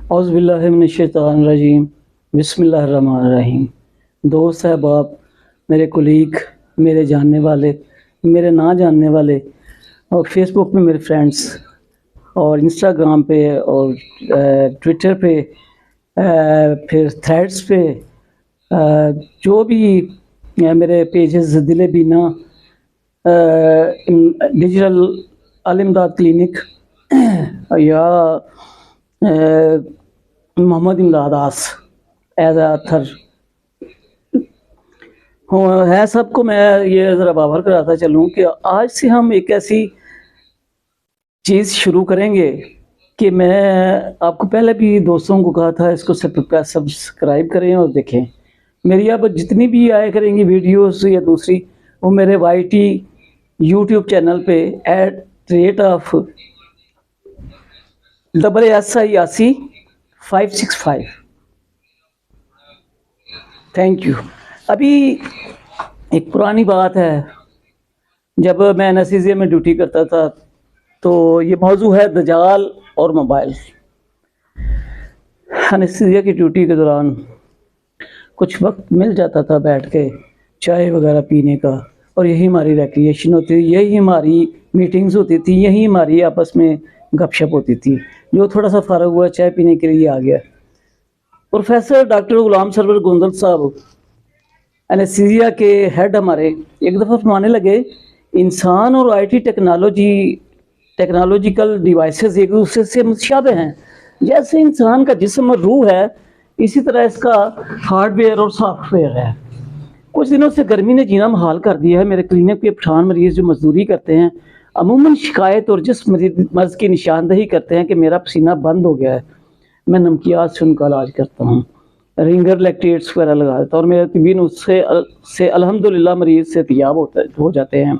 औज़ बिल्लाहि मिनश शैतानिर रजीम, बिस्मिल्लाहिर रहमानिर रहीम। दोस्त अहबाब, मेरे कुलीग, मेरे जानने वाले, मेरे ना जानने वाले, और फेसबुक पे मेरे फ्रेंड्स, और इंस्टाग्राम पे, और ट्विटर पे, फिर थ्रेड्स पे, जो भी मेरे पेजेस दिले बीना, डिजिटल अल-इमदाद क्लिनिक या मोहम्मद इमदाद आस एज अथर है, सबको मैं ये ज़रा बावर कराता चलूँ कि आज से हम एक ऐसी चीज़ शुरू करेंगे कि मैं आपको पहले भी दोस्तों को कहा था, इसको सब्सक्राइब करें और देखें। मेरी अब जितनी भी आया करेंगी वीडियोस या दूसरी, वो मेरे YT यूट्यूब चैनल पे @SIAC565। Thank you. अभी एक पुरानी बात है, जब मैं एनेस्थीसिया में ड्यूटी करता था, तो ये मौजू है दजाल और मोबाइल। एनेस्थीसिया की ड्यूटी के दौरान कुछ वक्त मिल जाता था बैठ के चाय वगैरह पीने का, और यही हमारी रिक्रिएशन होती थी, यही हमारी मीटिंग्स होती थी, यही हमारी आपस में गपशप होती थी। जो थोड़ा सा फारग हुआ चाय पीने के लिए आ गया। प्रोफेसर डॉक्टर गुलाम सरवर गोंदल साहब एनेस्थीसिया के हेड हमारे एक दफ़ा फरमाने लगे, इंसान और IT टेक्नोलॉजिकल डिवाइसेस एक दूसरे से मुतशाबे हैं। जैसे इंसान का जिस्म और रूह है, इसी तरह इसका हार्डवेयर और सॉफ्टवेयर है। कुछ दिनों से गर्मी ने जीना मुहाल कर दिया है। मेरे क्लिनिक के पठान मरीज़ जो मजदूरी करते हैं, अमूमन शिकायत और जिस मर्ज़ की निशानदही करते हैं कि मेरा पसीना बंद हो गया है, मैं नमकियात से उनका इलाज करता हूँ, रिंगर लैक्टेट्स वगैरह लगा देता हूँ, और मेरे तबीन उससे अल्हम्दुलिल्लाह मरीज़ सेहतियाब हो जाते हैं।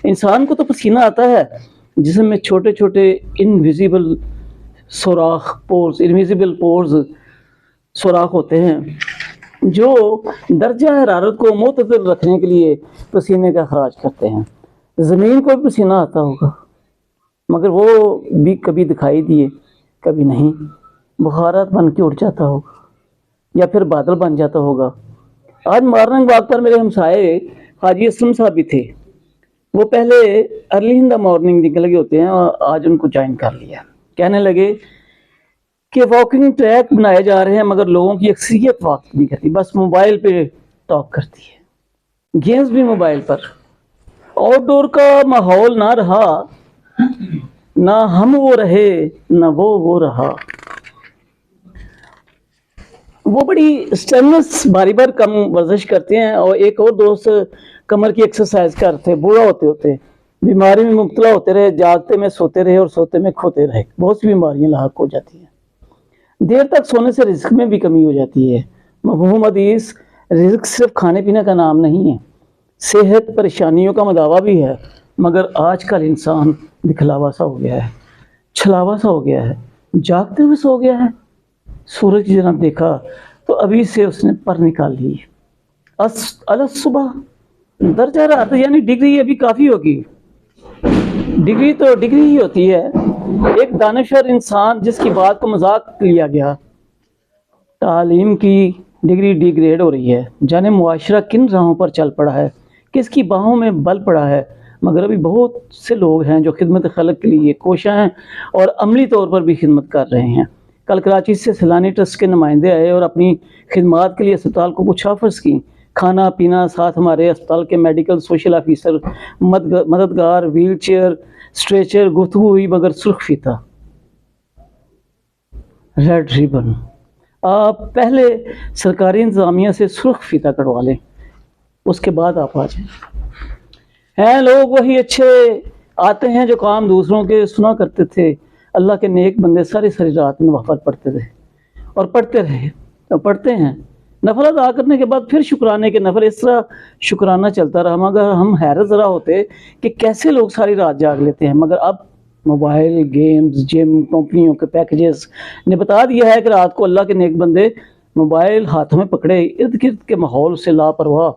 इंसान को तो पसीना आता है, जिसमें छोटे छोटे इनविजिबल पोर्स सुराख होते हैं, जो दर्जा हरारत को मुतदल रखने के लिए पसीने का खराज करते हैं। ज़मीन को भी पसीना आता होगा, मगर वो भी कभी दिखाई दिए कभी नहीं, बुखारात बन के उड़ जाता होगा या फिर बादल बन जाता होगा। आज मॉर्निंग वॉक पर मेरे हमसाए हाजी असलम साहब भी थे। वो पहले अर्ली इन द मॉर्निंग निकल गए होते हैं, और आज उनको ज्वाइन कर लिया। कहने लगे कि वॉकिंग ट्रैक बनाए जा रहे हैं, मगर लोगों की अक्सरियत वॉक नहीं करती, बस मोबाइल पे टॉक करती है, गेम्स भी मोबाइल पर। आउटडोर का माहौल ना रहा, ना हम वो रहे, ना वो रहा। वो बड़ी स्टेनलेस बारी बार कम वर्जिश करते हैं, और एक और दोस्त कमर की एक्सरसाइज करते, बूढ़ा होते होते बीमारी में मुब्तला होते रहे, जागते में सोते रहे और सोते में खोते रहे। बहुत सी बीमारियां लाक हो जाती हैं। देर तक सोने से रिस्क में भी कमी हो जाती है। मफ़हूम हदीस, रिस्क सिर्फ खाने पीने का नाम नहीं है, सेहत परेशानियों का मदावा भी है। मगर आजकल इंसान दिखलावा सा हो गया है, छलावा सा हो गया है, जागते हुए सो गया है। सूरज की जनाब देखा तो अभी से उसने पर निकाल ली। सुबह दर्जा रात यानी डिग्री अभी काफ़ी होगी। डिग्री तो डिग्री ही होती है। एक दानिशवर इंसान जिसकी बात को मजाक लिया गया, तालीम की डिग्री डिग्रेड हो रही है, जाने मुआशरा किन राहों पर चल पड़ा है, किसकी बाहों में बल पड़ा है। मगर अभी बहुत से लोग हैं जो खिदमत खलक के लिए कोशा हैं और अमली तौर पर भी खिदमत कर रहे हैं। कल कराची से सैलानी ट्रस्ट के नुमाइंदे आए और अपनी खिदमात के लिए अस्पताल को कुछ ऑफर्स की। खाना पीना, साथ हमारे अस्पताल के मेडिकल सोशल ऑफिसर, मददगार, व्हील चेयर, स्ट्रेचर, गुफ्तगू हुई मगर सुर्ख फीता, रेड रिबन। आप पहले सरकारी इंतज़ामिया से सुर्ख फीता कटवा लें, उसके बाद आप आ जाएं। हैं लोग वही अच्छे आते हैं जो काम दूसरों के सुना करते थे। अल्लाह के नेक बंदे सारी सारी रात में नफल पढ़ते थे और पढ़ते रहे और पढ़ते हैं। नफल अदा करने के बाद फिर शुक्राने के नफल, इस तरह शुक्राना चलता रहा। मगर हम हैरत ज़रा होते कि कैसे लोग सारी रात जाग लेते हैं। मगर अब मोबाइल, गेम्स, जिम, कंपनियों के पैकेजेस ने बता दिया है कि रात को अल्लाह के नेक बंदे मोबाइल हाथों में पकड़े इर्द गिर्द के माहौल से लापरवाह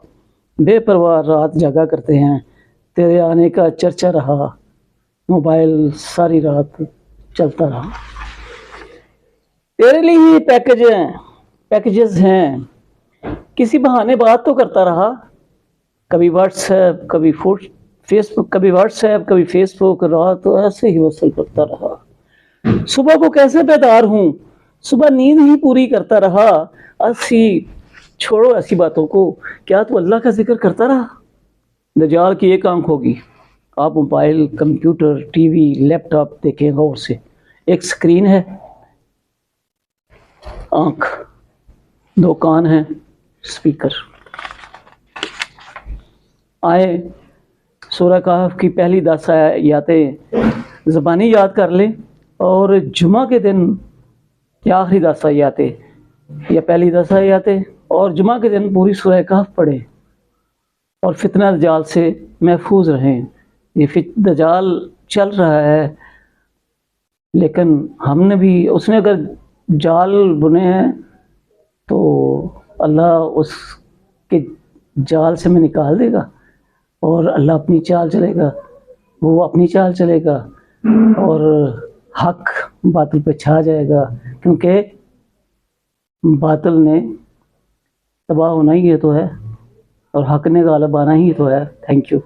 बेपरवाह रात जागा करते हैं। तेरे आने का चर्चा रहा, मोबाइल सारी रात चलता रहा। तेरे लिए ही पैकेजेस हैं, किसी बहाने बात तो करता रहा, कभी व्हाट्सएप कभी फेसबुक, कभी व्हाट्सएप कभी फेसबुक, रात तो ऐसे ही वसल करता रहा। सुबह को कैसे बेदार हूँ, सुबह नींद ही पूरी करता रहा। ऐसी छोड़ो ऐसी बातों को, क्या तू अल्लाह का जिक्र करता रहा। दजाल की एक आंख होगी, आप मोबाइल कंप्यूटर टीवी लैपटॉप देखें गौर से, एक स्क्रीन है, आंख, दो कान हैं, स्पीकर। आए सूरह कहफ की पहली 10 आयतें ज़बानी याद कर लें, और जुमा के दिन या आखिरी 10 आयतें या पहली 10 आयतें, और जुमा के दिन पूरी सूरह कहफ पढ़ें और फितना दजाल से महफूज रहें। ये दजाल चल रहा है, लेकिन हमने भी, उसने अगर जाल बुने हैं तो अल्लाह उसके जाल से हमें निकाल देगा, और अल्लाह अपनी चाल चलेगा, वो अपनी चाल चलेगा, और हक बातिल पे छा जाएगा, क्योंकि बातिल ने तबाह होना ही ये तो है और हक ने गालिब आना ही तो है। Thank you.